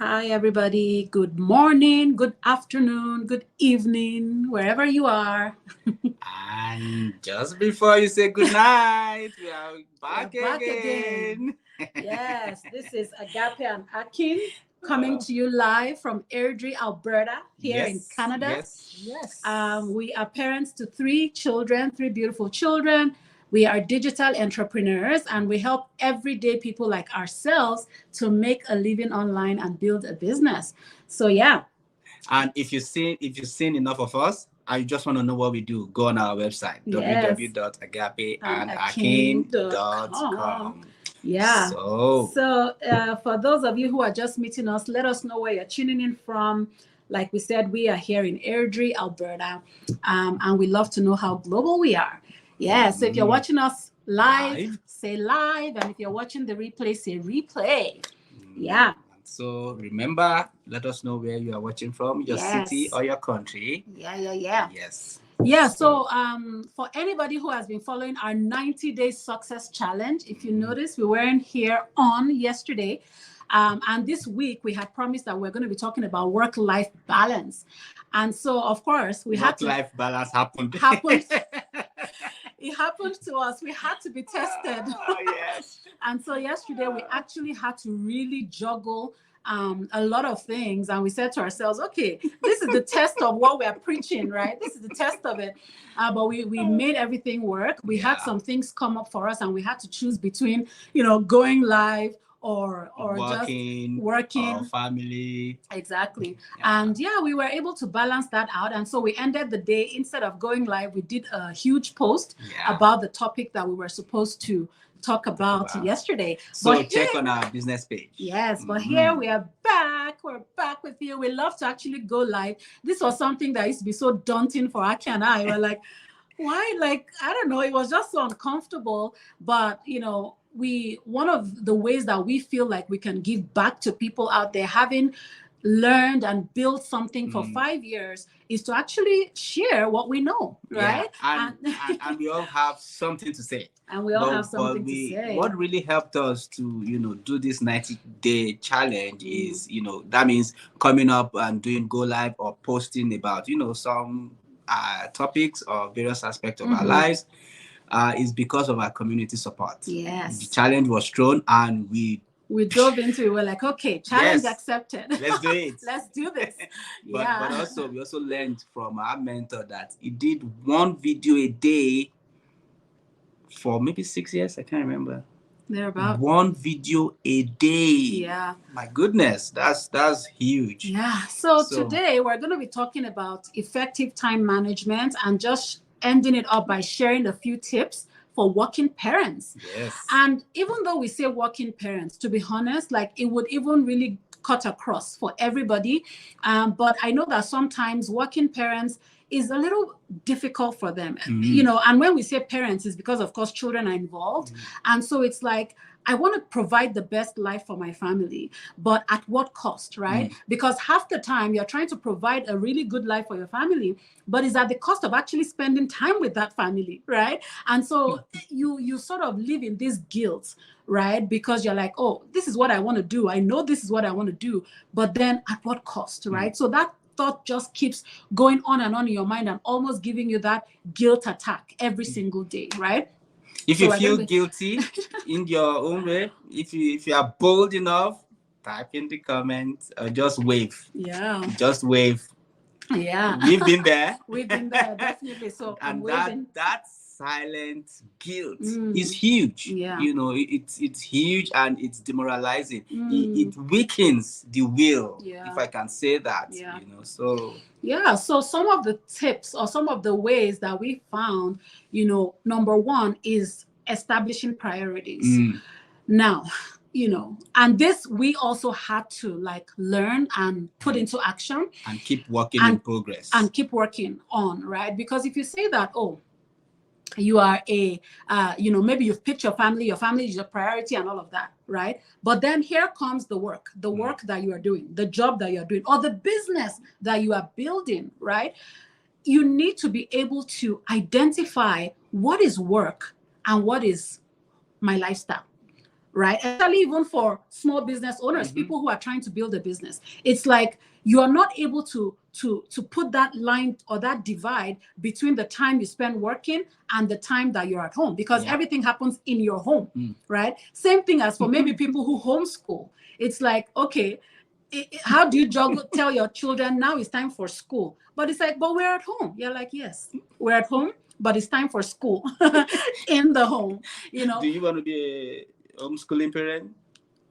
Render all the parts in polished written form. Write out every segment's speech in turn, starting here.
Hi, everybody. Good morning, good afternoon, good evening, wherever you are. And just before you say good night, we are We're back back again. again. Yes, this is Agape and Akin coming to you live from Airdrie, Alberta, here in Yes, Canada. yes, yes. We are parents to three children, three beautiful children. We are digital entrepreneurs and we help everyday people like ourselves to make a living online and build a business. So, yeah. And if you've seen enough of us, and you just want to know what we do, go on our website, Yes. And akin.com. www.agapeandakin.com. Yeah. So So, for those of you who are just meeting us, let us know where you're tuning in from. Like we said, we are here in Airdrie, Alberta, and we love to know how global we are. Yeah. So, if you're watching us live, say live. And if you're watching the replay, say replay. Yeah. So remember, let us know where you are watching from, your city Yes. or your country. Yeah. Yes. Yeah, so for anybody who has been following our 90-day success challenge, if you notice, we weren't here on yesterday. And this week we had promised that we're going to be talking about work-life balance. And so, of course, we had to... Work-life balance happened. It happened to us. We had to be tested. Oh, yes. And so yesterday we actually had to really juggle a lot of things, and we said to ourselves, okay, this is the test of what we're preaching, right? This is the test of it. But we made everything work. We had some things come up for us, and we had to choose between, going live or working, just working or family. Exactly. And we were able to balance that out. And so we ended the day, instead of going live, we did a huge post about the topic that we were supposed to talk about yesterday. So check on our business page. Yes, but here we are back. We're back with you. We love to actually go live. This was something that used to be so daunting for Aki and I. We're like, why? Like, I don't know. It was just so uncomfortable. But, one of the ways that we feel like we can give back to people out there, having learned and built something for 5 years, is to actually share what we know, right? And we all have something to say. And we all have something to say. What really helped us to do this 90-day challenge is, that means coming up and doing go live or posting about, some topics or various aspects of our lives, is because of our community support. Yes. The challenge was thrown and we dove into it. We're like, okay, challenge accepted. Let's do it. Let's do this. But also, we also learned from our mentor that he did one video a day for maybe 6 years. I can't remember. Thereabout. One video a day. Yeah. My goodness, that's huge. Yeah. So today we're going to be talking about effective time management and just ending it up by sharing a few tips for working parents. Yes. And even though we say working parents, to be honest, like, it would even really cut across for everybody. But I know that sometimes working parents is a little difficult for them, and when we say parents, it's because, of course, children are involved. And so it's like, I want to provide the best life for my family, but at what cost, right? Because half the time you're trying to provide a really good life for your family, but it's at the cost of actually spending time with that family, right? And so you sort of live in this guilt, right? Because you're like, oh, this is what I want to do. I know this is what I want to do, but then at what cost, right? So that thought just keeps going on and on in your mind and almost giving you that guilt attack every single day, right? If you feel guilty in your own way, if you are bold enough, type in the comments or just wave. Yeah. Just wave. Yeah. We've been there. We've been there, definitely. So and that silent guilt is huge. Yeah. It's huge and it's demoralizing. It weakens the will, if I can say that. Yeah. So some of the tips or some of the ways that we found, number one is establishing priorities. Now, and this we also had to learn and put into action and keep working in progress and keep working on, right? Because if you say that, oh, you are maybe you've picked your family is your priority and all of that, right? But then here comes the work that you are doing, the job that you're doing, or the business that you are building, right? You need to be able to identify what is work and what is my lifestyle, right? Especially even for small business owners, people who are trying to build a business. It's like you are not able to put that line or that divide between the time you spend working and the time that you're at home, because everything happens in your home, right? Same thing as for maybe people who homeschool. It's like, okay, how do you juggle, tell your children now it's time for school, but it's like, but we're at home. You're like, yes, we're at home, but it's time for school in the home, you know. Do you want to be a homeschooling parent?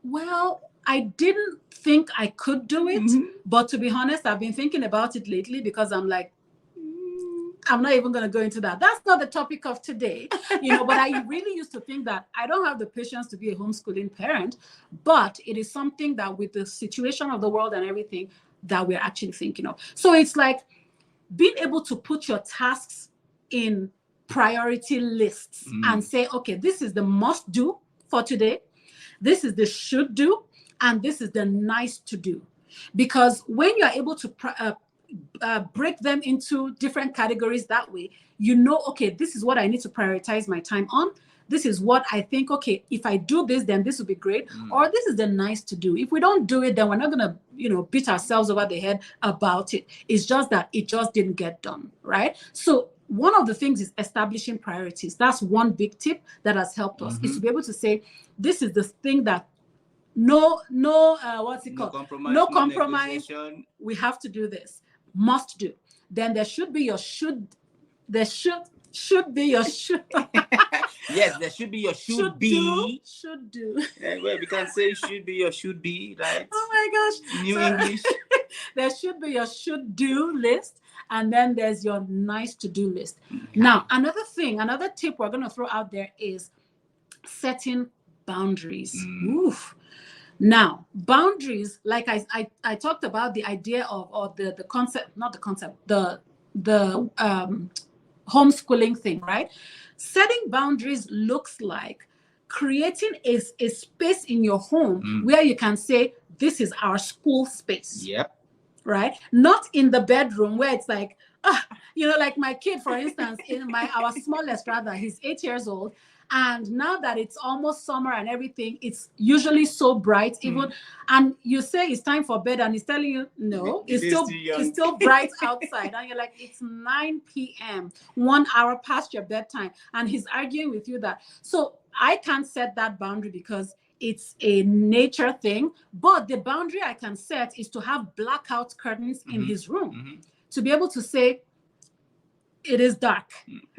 Well, I didn't think I could do it, but to be honest, I've been thinking about it lately, because I'm like, I'm not even going to go into that. That's not the topic of today, you know, but I really used to think that I don't have the patience to be a homeschooling parent, but it is something that with the situation of the world and everything that we're actually thinking of. So it's like being able to put your tasks in priority lists and say, okay, this is the must do for today. This is the should do, and this is the nice to do. Because when you're able to break them into different categories that way, you know, okay, this is what I need to prioritize my time on. This is what I think, okay, if I do this, then this will be great. Or this is the nice to do. If we don't do it, then we're not going to, you know, beat ourselves over the head about it. It's just that it just didn't get done, right? So one of the things is establishing priorities. That's one big tip that has helped us, is to be able to say, this is the thing that what's it called? No compromise. We have to do this. Must do. Then there should be your should. There should be your should. Yes, there should be your should be. Should do. Well, we can say should be your should be, right? Oh my gosh. New English. There should be your should do list, and then there's your nice to do list. Now, another tip we're going to throw out there is setting boundaries. Oof. Now, boundaries, like I talked about the idea of, or the concept, not the concept, the homeschooling thing, right? Setting boundaries looks like creating a space in your home where you can say, this is our school space. Yep. Right? Not in the bedroom where it's like, you know, like my kid, for instance, our smallest rather, he's 8 years old. And now that it's almost summer and everything, it's usually so bright, even, and you say it's time for bed, and he's telling you, no, it's still bright outside. And you're like, it's 9 p.m., 1 hour past your bedtime. And he's arguing with you that. So I can't set that boundary because it's a nature thing. But the boundary I can set is to have blackout curtains in his room, to be able to say, it is dark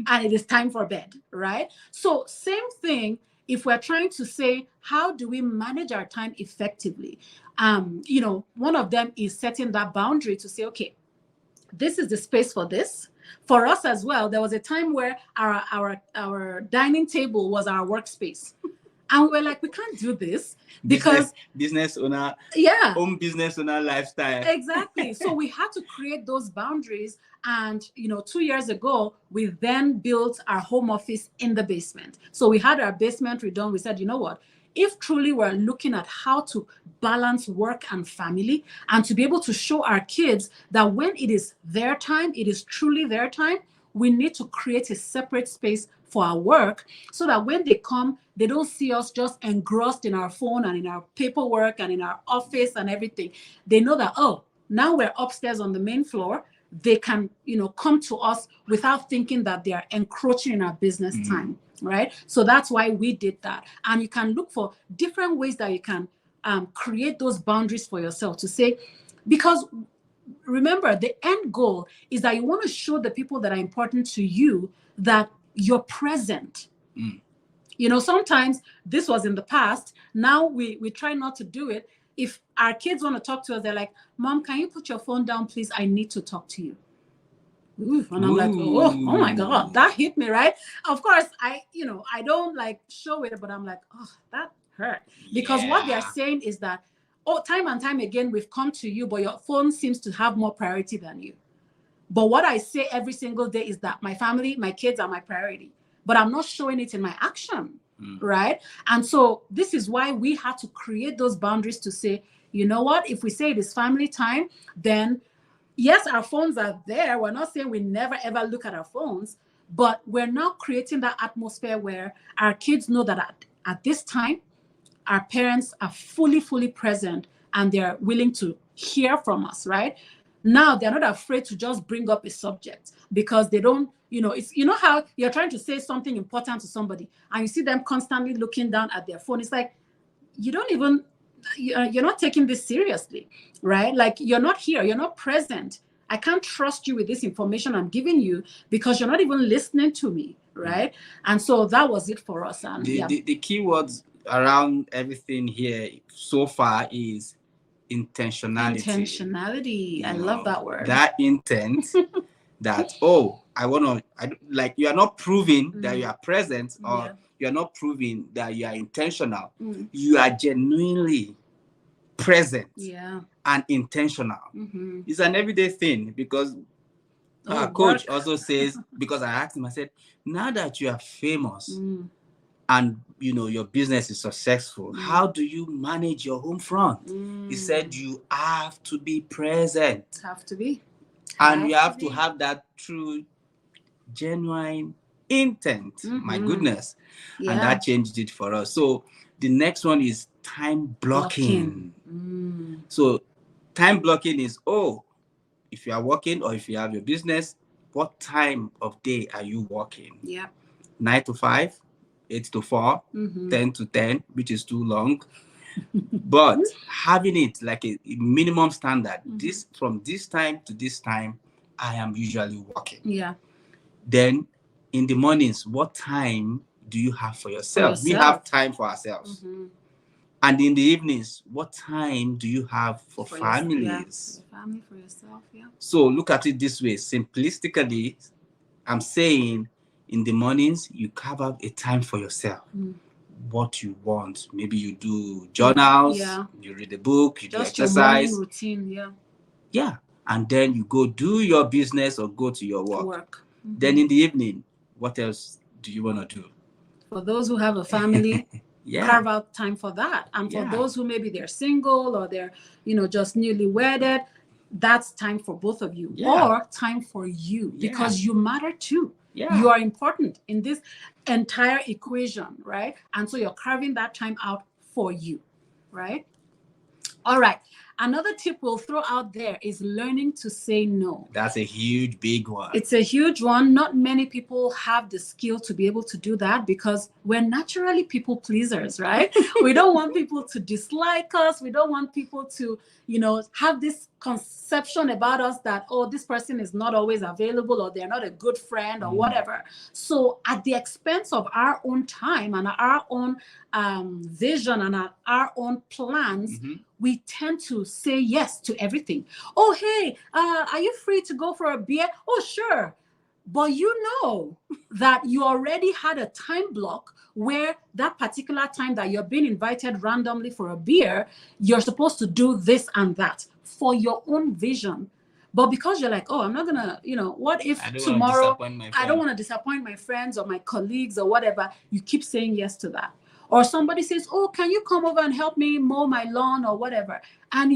and it is time for bed, right? So same thing, if we're trying to say, how do we manage our time effectively? You know, one of them is setting that boundary to say, okay, this is the space for this. For us as well, there was a time where our dining table was our workspace. And we're like, we can't do this because business owner, home business owner lifestyle. Exactly. So we had to create those boundaries. And, you know, 2 years ago, we then built our home office in the basement. So we had our basement redone. We said, you know what? If truly we're looking at how to balance work and family, and to be able to show our kids that when it is their time, it is truly their time, we need to create a separate space for our work, so that when they come, they don't see us just engrossed in our phone and in our paperwork and in our office and everything. They know that, oh, now we're upstairs on the main floor. They can, you know, come to us without thinking that they are encroaching in our business time, right? So that's why we did that. And you can look for different ways that you can create those boundaries for yourself, to say, because remember, the end goal is that you want to show the people that are important to you that you're present. You know, sometimes this was in the past. Now we try not to do it. If our kids want to talk to us, they're like, Mom, can you put your phone down, please? I need to talk to you. Ooh, and I'm like, oh my God, that hit me, right? Of course, I don't like show it, but I'm like, oh, that hurt. Because what they're saying is that, oh, time and time again, we've come to you, but your phone seems to have more priority than you. But what I say every single day is that my family, my kids are my priority, but I'm not showing it in my action, right? And so this is why we had to create those boundaries to say, you know what, if we say it is family time, then yes, our phones are there. We're not saying we never, ever look at our phones, but we're now creating that atmosphere where our kids know that at this time, our parents are fully present and they're willing to hear from us, right? Now they're not afraid to just bring up a subject because they don't, it's, how you're trying to say something important to somebody and you see them constantly looking down at their phone. It's like, you don't even, you're not taking this seriously, right? Like, you're not here, you're not present. I can't trust you with this information I'm giving you because you're not even listening to me, right? And so that was it for us. And the key words around everything here so far is intentionality. I love that word. That intent that, like, you are not proving that you are present, or you are not proving that you are intentional. You are genuinely present and intentional. It's an everyday thing, because our coach also says, because I asked him, I said, now that you are famous and your business is successful, how do you manage your home front? He said, you have to be present. Have to be. And you have to have that true, genuine intent. My goodness. And that changed it for us. So the next one is time blocking. So time blocking is, if you are working or if you have your business, what time of day are you working? 9 to 5, 8 to 4, 10 to 10, which is too long. But having it like a minimum standard, from this time to this time, I am usually working. Then in the mornings, what time do you have for yourself? We have time for ourselves. And in the evenings, what time do you have for families? Family, for yourself, So look at it this way. Simplistically, I'm saying in the mornings, you carve out a time for yourself. What you want. Maybe you do journals, you read a book, you just do exercise. Your morning routine, Yeah. And then you go do your business or go to your work. Then in the evening, what else do you want to do? For those who have a family, carve out time for that. And for those who maybe they're single or they're, just newly wedded, that's time for both of you. Or time for you, because you matter too. You are important in this entire equation, right? And so you're carving that time out for you, right? All right. Another tip we'll throw out there is learning to say no. That's a huge, big one. It's a huge one. Not many people have the skill to be able to do that because we're naturally people pleasers, right? We don't want people to dislike us. We don't want people to, have this conception about us that, this person is not always available or they're not a good friend or whatever. So at the expense of our own time and our own vision and our own plans, we tend to say yes to everything. Oh, hey, are you free to go for a beer? Oh, sure. But that you already had a time block where that particular time that you're being invited randomly for a beer, you're supposed to do this and that for your own vision. But because you're like, I'm not going to, what if tomorrow I don't want to disappoint my friends or my colleagues or whatever, you keep saying yes to that. Or somebody says, can you come over and help me mow my lawn or whatever? And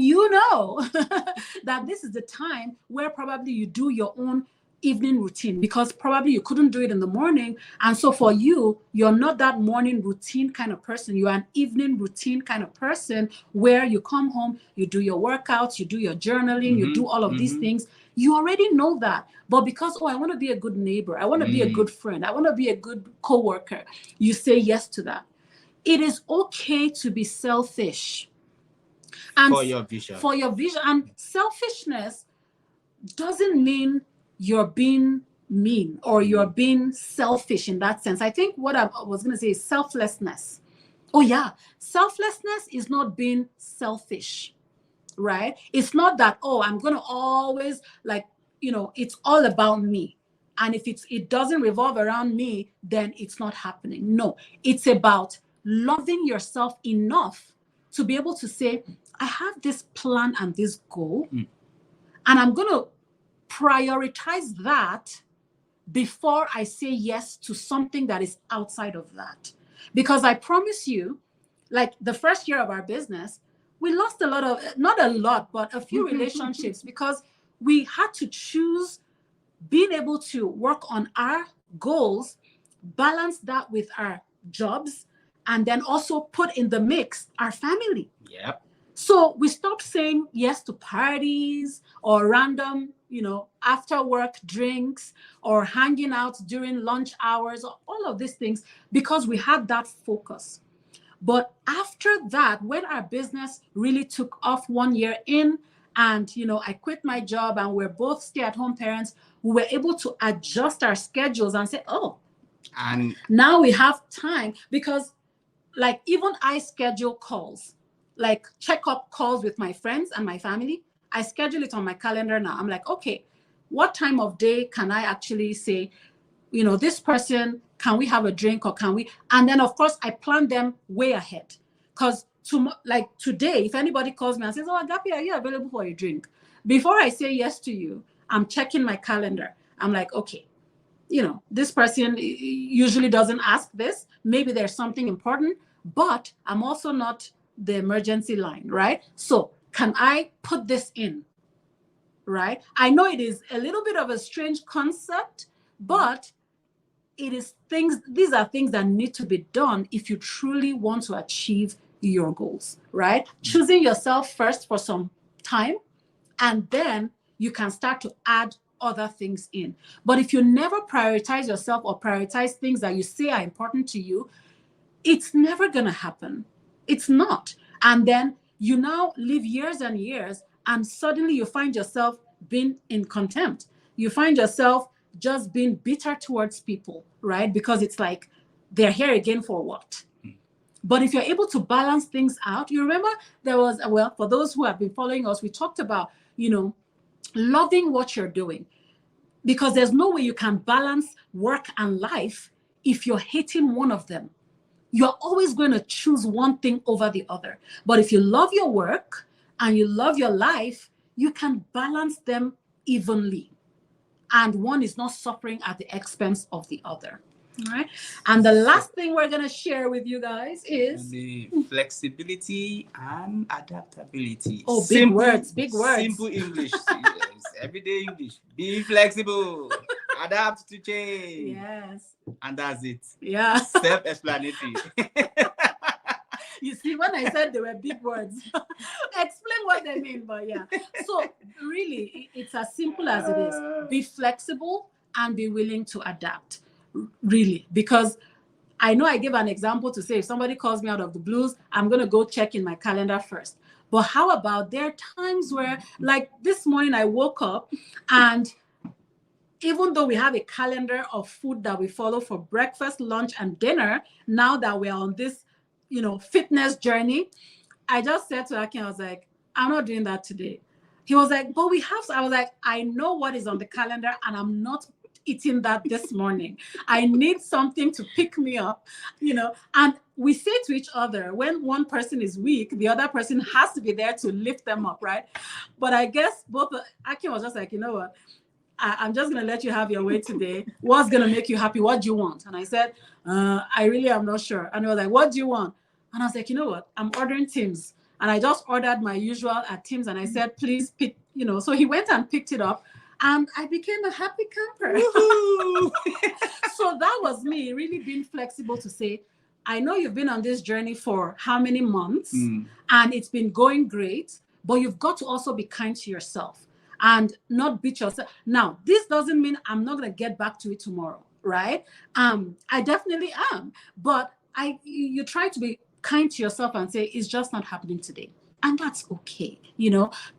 that this is the time where probably you do your own evening routine because probably you couldn't do it in the morning. And so for you, you're not that morning routine kind of person. You're an evening routine kind of person where you come home, you do your workouts, you do your journaling, you do all of these things. You already know that. But because, I want to be a good neighbor, I want to be a good friend, I want to be a good coworker, you say yes to that. It is okay to be selfish. And for your vision. And selfishness doesn't mean you're being mean or you're being selfish in that sense. I think what I was going to say is selflessness. Selflessness is not being selfish, right? It's not that, I'm going to always it's all about me. And if it doesn't revolve around me, then it's not happening. No, it's about loving yourself enough to be able to say, I have this plan and this goal, and I'm going to prioritize that before I say yes to something that is outside of that. Because I promise you, like the first year of our business, we lost not a lot, but a few relationships because we had to choose being able to work on our goals, balance that with our jobs, and then also put in the mix our family. Yep. So we stopped saying yes to parties or random, after work drinks or hanging out during lunch hours, or all of these things, because we had that focus. But after that, when our business really took off 1 year in, and I quit my job and we're both stay-at-home parents, we were able to adjust our schedules and say, oh, and now we have time. Because like even I schedule calls, like check-up calls with my friends and my family. I schedule it on my calendar now. I'm like, okay, what time of day can I actually say, this person, can we have a drink, or can we? And then of course I plan them way ahead. Because like today, if anybody calls me and says, oh, Agapi, are you available for a drink? Before I say yes to you, I'm checking my calendar. I'm like, okay, this person usually doesn't ask this. Maybe there's something important, but I'm also not the emergency line, right? So can I put this in, right? I know it is a little bit of a strange concept, but these are things that need to be done if you truly want to achieve your goals, right? Choosing yourself first for some time, and then you can start to add other things in. But if you never prioritize yourself or prioritize things that you say are important to you, it's never going to happen. It's not. And then you now live years and years, and suddenly you find yourself being in contempt. You find yourself just being bitter towards people, right? Because it's like, they're here again for what? But if you're able to balance things out, you remember there was, for those who have been following us, we talked about, loving what you're doing. Because there's no way you can balance work and life if you're hating one of them. You're always going to choose one thing over the other. But if you love your work and you love your life, you can balance them evenly. And one is not suffering at the expense of the other. All right. And the last thing we're going to share with you guys is the flexibility and adaptability. Oh, big words. Simple English. Yes, everyday English. Be flexible. Adapt to change. Yes. And that's it. Yeah. Self-explanatory. You see, when I said they were big words, explain what they mean, but yeah. So really, it's as simple as it is. Be flexible and be willing to adapt, really. Because I know I gave an example to say, if somebody calls me out of the blues, I'm going to go check in my calendar first. But how about there are times where, like this morning, I woke up and even though we have a calendar of food that we follow for breakfast, lunch, and dinner, now that we're on this fitness journey, I just said to Akin, I was like, I'm not doing that today. He was like, but we have. I was like, I know what is on the calendar and I'm not eating that this morning. I need something to pick me up, and we say to each other, when one person is weak, the other person has to be there to lift them up, right? But I guess both, Akin was just like, you know what? I'm just going to let you have your way today. What's going to make you happy? What do you want? And I said, I really am not sure. And he was like, what do you want? And I was like, you know what? I'm ordering Tim's. And I just ordered my usual at Tim's. And I said, please pick, So he went and picked it up. And I became a happy camper. So that was me really being flexible to say, I know you've been on this journey for how many months? And it's been going great. But you've got to also be kind to yourself and not beat yourself. Now, this doesn't mean I'm not going to get back to it tomorrow, right? I definitely am. But you try to be kind to yourself and say, it's just not happening today. And that's okay.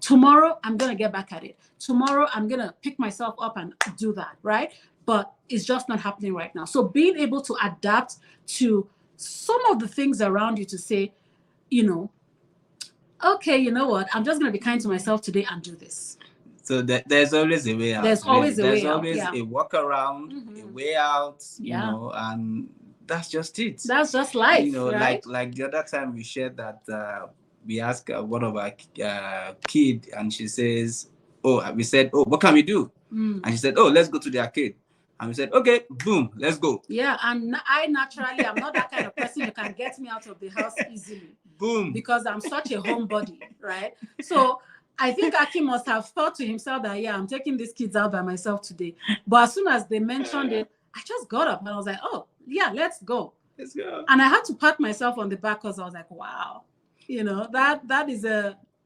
Tomorrow I'm going to get back at it. Tomorrow I'm going to pick myself up and do that, right? But it's just not happening right now. So being able to adapt to some of the things around you to say, okay, you know what? I'm just going to be kind to myself today and do this. So there's always a way out. There's always a way out. There's always a workaround, a way out, and that's just it. That's just life, right? Like the other time we shared that we asked one of our kid, and she says, we said, what can we do? And she said, let's go to the arcade. And we said, okay, boom, let's go. Yeah, and I naturally am not that kind of person who can get me out of the house easily. Boom. Because I'm such a homebody, right? So I think Aki must have thought to himself that, I'm taking these kids out by myself today. But as soon as they mentioned it, I just got up and I was like, let's go. Let's go. And I had to pat myself on the back because I was like, wow, that is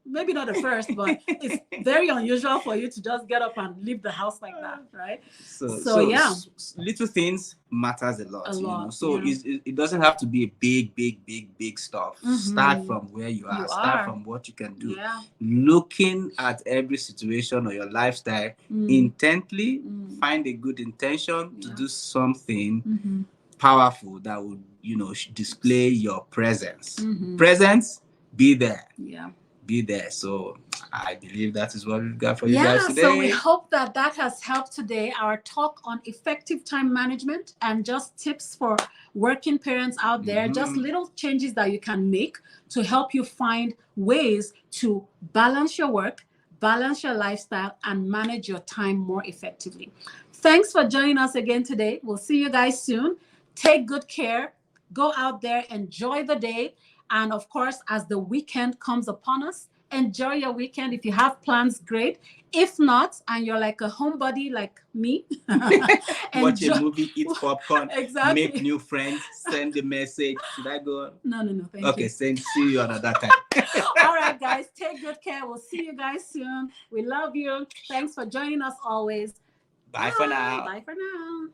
maybe not the first, but it's very unusual for you to just get up and leave the house like that, right? So yeah, little things matters a lot, So yeah. it doesn't have to be a big stuff. Start from where you are. Start from what you can do. Yeah. Looking at every situation or your lifestyle intently, find a good intention to do something powerful that would, display your presence. Presence, be there. Yeah. Be there. So I believe that is what we've got for you guys today. So we hope that has helped today, our talk on effective time management and just tips for working parents out there, just little changes that you can make to help you find ways to balance your work, balance your lifestyle, and manage your time more effectively. Thanks for joining us again today. We'll see you guys soon. Take good care. Go out there, enjoy the day. And of course, as the weekend comes upon us, enjoy your weekend. If you have plans, great. If not, and you're like a homebody like me, watch a movie, eat popcorn, exactly. Make new friends, send a message. Should I go on? No, thank you. Okay, see you another time. All right, guys, take good care. We'll see you guys soon. We love you. Thanks for joining us always. Bye for now. Bye for now.